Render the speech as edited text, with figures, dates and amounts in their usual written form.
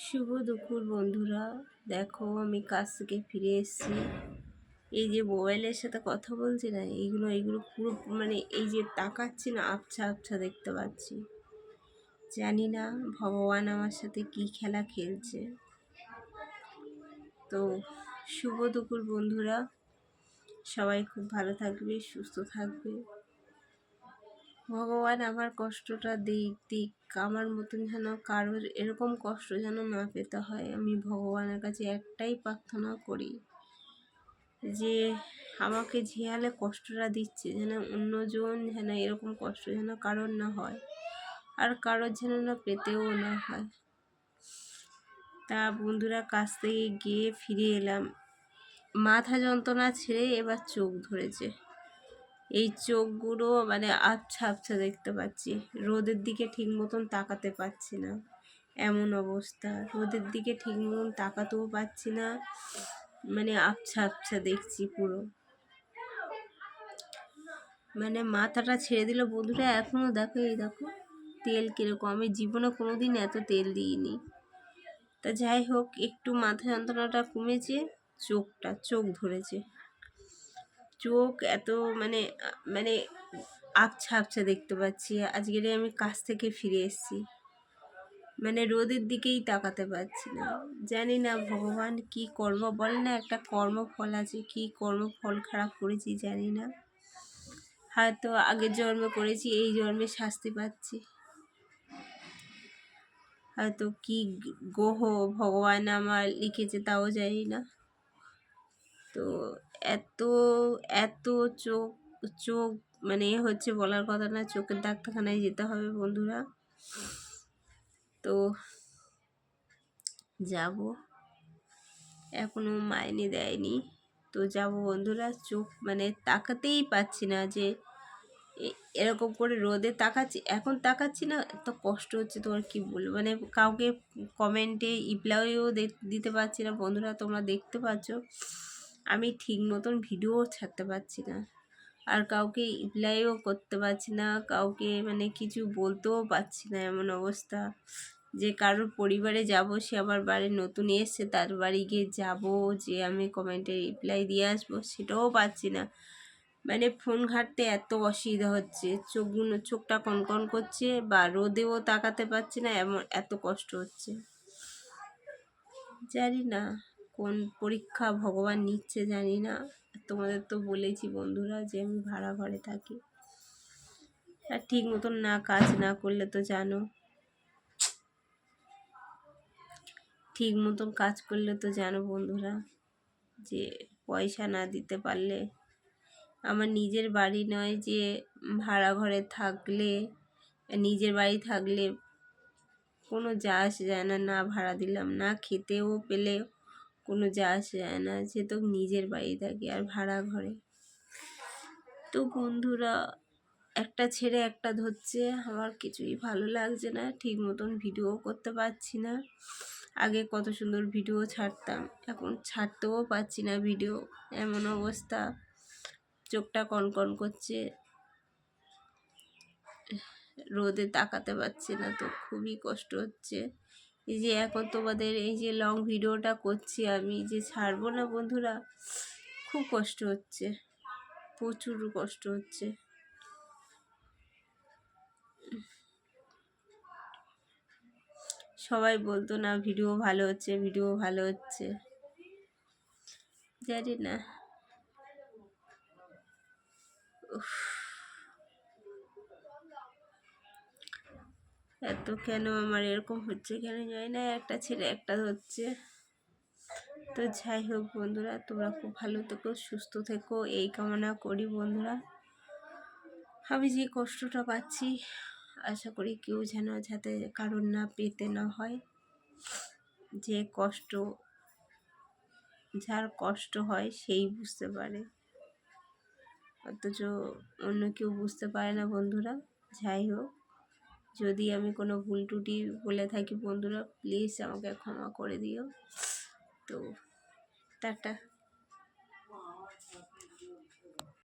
শুভ দুপুর বন্ধুরা। দেখো আমি কাজ থেকে ফিরে এসেছি। এই যে মোবাইলের সাথে কথা বলছি না, এইগুলো পুরো মানে এই যে তাকাচ্ছি না, আবছা আবছা দেখতে পাচ্ছি। জানি না ভগবান আমার সাথে কি খেলা খেলছে। তো শুভ দুপুর বন্ধুরা, সবাই খুব ভালো থাকবে, সুস্থ থাকবে। ভগবান আমার কষ্টটা দিক, আমার মতন যেন কারোর এরকম কষ্ট যেন না পেতে হয়। আমি ভগবানের কাছে একটাই প্রার্থনা করি যে আমাকে যে হালে কষ্টটা দিচ্ছে, যেন অন্যজন যেন এরকম কষ্ট যেন কারোর না হয়, আর কারোর যেন না পেতেও না হয়। তা বন্ধুরা, কাছ থেকে গিয়ে ফিরে এলাম। মাথা যন্ত্রণা ছেড়ে এবার চোখ ধরেছে। এই চোখগুলো মানে আবছা আবছা দেখতে পাচ্ছি। রোদের দিকে ঠিক মতন তাকাতে পারছি না, এমন অবস্থা। রোদের দিকে ঠিক মতন তাকাতেও পারছি না, মানে আবছা আবছা দেখছি পুরো। মানে মাথাটা ছেড়ে দিল বন্ধুরা। এখনও দেখো, এই দেখো তেল কীরকম। আমি জীবনে কোনোদিন এত তেল দিইনি। তা যাই হোক, একটু মাথা যন্ত্রণাটা কমেছে। চোখ ধরেছে। চোখ এত মানে মানে আবছা আবছা দেখতে পাচ্ছি। আজকের আমি কাজ থেকে ফিরে এসেছি, মানে রোদের দিকেই তাকাতে পারছি না। জানি না ভগবান কি কর্ম, বলে না একটা কর্মফল আছে, কি কর্মফল খারাপ করেছি জানি না। হয়তো আগের জন্মে করেছি, এই জন্মে শাস্তি পাচ্ছি। হয়তো কি গ্রহ ভগবান আমার লিখেছে তাও জানি না। তো এত এত চোখ চোখ মানে হচ্ছে বলার কথা না। চোখের ডাক্তারখানায় যেতে হবে বন্ধুরা। তো যাব, এখনো মাইনে দেয়নি। তো যাব বন্ধুরা। চোখ মানে তাকাতেই পাচ্ছি না, যে এরকম করে রোদে তাকাচ্ছি, এখন তাকাচ্ছি না, এত কষ্ট হচ্ছে তোমার কি বলবো। মানে কাউকে কমেন্টে রিপ্লাইও দিতে পারছি না বন্ধুরা। তোমরা দেখতে পাচ্ছ আমি ঠিক মতন ভিডিও ছাড়তে পারছি না, আর কাউকে রিপ্লাইও করতে পারছি না, কাউকে মানে কিছু বলতেও পারছি না। এমন অবস্থা যে কারোর পরিবারে যাব, সে আবার বাড়ি নতুন এসছে, তার বাড়ি গিয়ে যাব, যে আমি কমেন্টে রিপ্লাই দিয়ে আসবো, সেটাও পাচ্ছি না। মানে ফোন ঘাঁটতে এত অসুবিধা হচ্ছে, চোখটা কনকন করছে, বা রোদেও তাকাতে পারছি না, এত কষ্ট হচ্ছে। জানি না কোন পরীক্ষা ভগবান নিচ্ছে, জানি না। তোমাদের তো বলেছি বন্ধুরা যে আমি ভাড়া ঘরে থাকি, আর ঠিক মতন না কাজ না করলে তো জানো, ঠিক মতন কাজ করলে তো জানো বন্ধুরা, যে পয়সা না দিতে পারলে, আমার নিজের বাড়ি নয় যে ভাড়া ঘরে থাকলে, নিজের বাড়ি থাকলে কোনো যা আসে যায় না। না ভাড়া দিলাম, না খেতেও পেলে কোনো যা আসে যায় না, যে তো নিজের বাড়ি থাকি আর ভাড়া ঘরে। তো বন্ধুরা, একটা ছেড়ে একটা ধরছে, আমার কিছুই ভালো লাগছে না। ঠিক মতন ভিডিও করতে পারছি না। আগে কত সুন্দর ভিডিও ছাড়তাম, এখন ছাড়তেও পারছি না ভিডিও, এমন অবস্থা। চোখটা কনকন করছে, রোদে তাকাতে পারছি না, তো খুবই কষ্ট হচ্ছে। এই যে এখন তোমাদের এই যে লং ভিডিওটা করছি, আমি যে ছাড়বো না বন্ধুরা, খুব কষ্ট হচ্ছে, প্রচুর কষ্ট হচ্ছে। সবাই বলতো না ভিডিও ভালো হচ্ছে, ভিডিও ভালো হচ্ছে, জানি না এত কেন আমার এরকম হচ্ছে, কেন জানি না। একটা ছেলে একটা ধরছে। তো যাই হোক বন্ধুরা, তোমরা খুব ভালো থেকো, সুস্থ থেকো, এই কামনা করি বন্ধুরা। আমি যে কষ্টটা পাচ্ছি, আশা করি কেউ যেন যাতে কারোর না পেতে না হয়। যে কষ্ট, যার কষ্ট হয় সেই বুঝতে পারে, অথচ অন্য কেউ বুঝতে পারে না বন্ধুরা। যাই হোক, যদি আমি কোনো ভুল ত্রুটি বলে থাকি বন্ধুরা, প্লিজ আমাকে ক্ষমা করে দিও। তো টাটা।